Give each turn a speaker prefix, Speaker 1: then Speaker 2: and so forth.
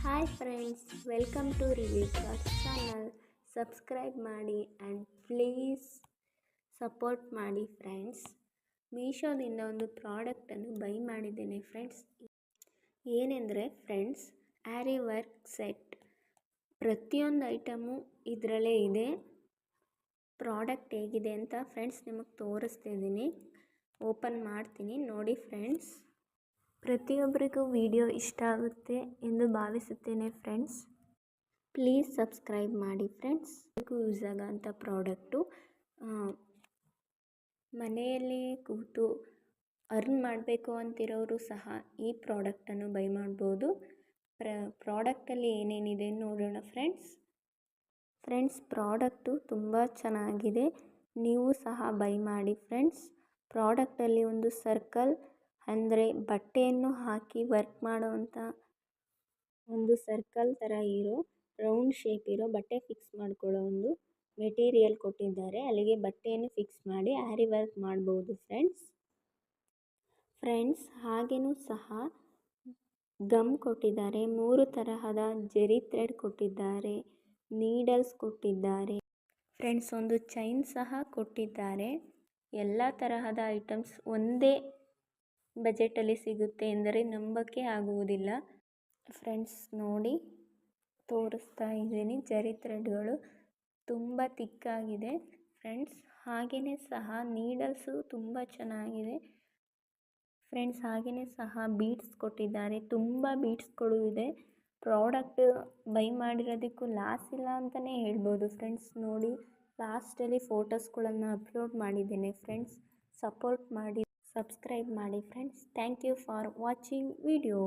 Speaker 1: Hi friends, welcome to review class channel. Subscribe ಮಾಡಿ and please support ಮಾಡಿ friends. ಮೀಶೋದಿಂದ ಒಂದು ಪ್ರಾಡಕ್ಟನ್ನು ಬೈ ಮಾಡಿದ್ದೇನೆ ಫ್ರೆಂಡ್ಸ್. ಏನೆಂದರೆ ಫ್ರೆಂಡ್ಸ್, ಆ್ಯರಿ ವರ್ಕ್ ಸೆಟ್. ಪ್ರತಿಯೊಂದು ಐಟಮು ಇದರಲ್ಲೇ ಇದೆ. ಪ್ರಾಡಕ್ಟ್ ಹೇಗಿದೆ ಅಂತ ಫ್ರೆಂಡ್ಸ್ ನಿಮಗೆ ತೋರಿಸ್ತಿದ್ದೀನಿ. ಓಪನ್ ಮಾಡ್ತೀನಿ, ನೋಡಿ ಫ್ರೆಂಡ್ಸ್. ಪ್ರತಿಯೊಬ್ಬರಿಗೂ ವಿಡಿಯೋ ಇಷ್ಟ ಆಗುತ್ತೆ ಎಂದು ಭಾವಿಸುತ್ತೇನೆ ಫ್ರೆಂಡ್ಸ್. ಪ್ಲೀಸ್ ಸಬ್ಸ್ಕ್ರೈಬ್ ಮಾಡಿ ಫ್ರೆಂಡ್ಸ್. ಯೂಸ್ ಆಗೋಂಥ ಪ್ರಾಡಕ್ಟು. ಮನೆಯಲ್ಲಿ ಕೂತು ಅರ್ನ್ ಮಾಡಬೇಕು ಅಂತಿರೋರು ಸಹ ಈ ಪ್ರಾಡಕ್ಟನ್ನು ಬೈ ಮಾಡ್ಬೋದು. ಪ್ರಾಡಕ್ಟಲ್ಲಿ ಏನೇನಿದೆ ನೋಡೋಣ ಫ್ರೆಂಡ್ಸ್. ಪ್ರಾಡಕ್ಟು ತುಂಬ ಚೆನ್ನಾಗಿದೆ, ನೀವು ಸಹ ಬೈ ಮಾಡಿ ಫ್ರೆಂಡ್ಸ್. ಪ್ರಾಡಕ್ಟಲ್ಲಿ ಒಂದು ಸರ್ಕಲ್ ಅಂದರೆ ಬಟ್ಟೆಯನ್ನು ಹಾಕಿ ವರ್ಕ್ ಮಾಡೋವಂಥ ಒಂದು ಸರ್ಕಲ್ ಥರ ಇರೋ ರೌಂಡ್ ಶೇಪ್ ಇರೋ ಬಟ್ಟೆ ಫಿಕ್ಸ್ ಮಾಡ್ಕೊಳ್ಳೋ ಒಂದು ಮೆಟೀರಿಯಲ್ ಕೊಟ್ಟಿದ್ದಾರೆ. ಅಲ್ಲಿಗೆ ಬಟ್ಟೆಯನ್ನು ಫಿಕ್ಸ್ ಮಾಡಿ ಆ್ಯರಿ ವರ್ಕ್ ಮಾಡ್ಬೋದು ಫ್ರೆಂಡ್ಸ್. ಹಾಗೆಯೂ ಸಹ ಗಮ್ ಕೊಟ್ಟಿದ್ದಾರೆ, 3 ತರಹದ ಜೆರಿ ಥ್ರೆಡ್ ಕೊಟ್ಟಿದ್ದಾರೆ, ನೀಡಲ್ಸ್ ಕೊಟ್ಟಿದ್ದಾರೆ ಫ್ರೆಂಡ್ಸ್. ಒಂದು ಚೈನ್ ಸಹ ಕೊಟ್ಟಿದ್ದಾರೆ. ಎಲ್ಲ ತರಹದ ಐಟಮ್ಸ್ ಒಂದೇ ಬಜೆಟಲ್ಲಿ ಸಿಗುತ್ತೆ ಎಂದರೆ ನಂಬಕ್ಕೆ ಆಗುವುದಿಲ್ಲ ಫ್ರೆಂಡ್ಸ್. ನೋಡಿ, ತೋರಿಸ್ತಾ ಇದ್ದೀನಿ. ಜರಿ ಥ್ರೆಡ್ಗಳು ತುಂಬ ತಿಕ್ಕಾಗಿದೆ ಫ್ರೆಂಡ್ಸ್. ಹಾಗೆಯೇ ಸಹ ನೀಡಲ್ಸು ತುಂಬ ಚೆನ್ನಾಗಿದೆ ಫ್ರೆಂಡ್ಸ್. ಹಾಗೆಯೇ ಸಹ ಬೀಡ್ಸ್ ಕೊಟ್ಟಿದ್ದಾರೆ, ತುಂಬ ಬೀಡ್ಸ್ಗಳು ಇದೆ. ಪ್ರಾಡಕ್ಟ್ ಬೈ ಮಾಡಿರೋದಕ್ಕೂ ಲಾಸ್ ಇಲ್ಲ ಅಂತಲೇ ಹೇಳ್ಬೋದು ಫ್ರೆಂಡ್ಸ್. ನೋಡಿ, ಲಾಸ್ಟಲ್ಲಿ ಫೋಟೋಸ್ಗಳನ್ನು ಅಪ್ಲೋಡ್ ಮಾಡಿದ್ದೇನೆ ಫ್ರೆಂಡ್ಸ್. ಸಪೋರ್ಟ್ ಮಾಡಿ, ಸಬ್ಸ್ಕ್ರೈಬ್ ಮಾಡಿ friends. Thank you for watching video.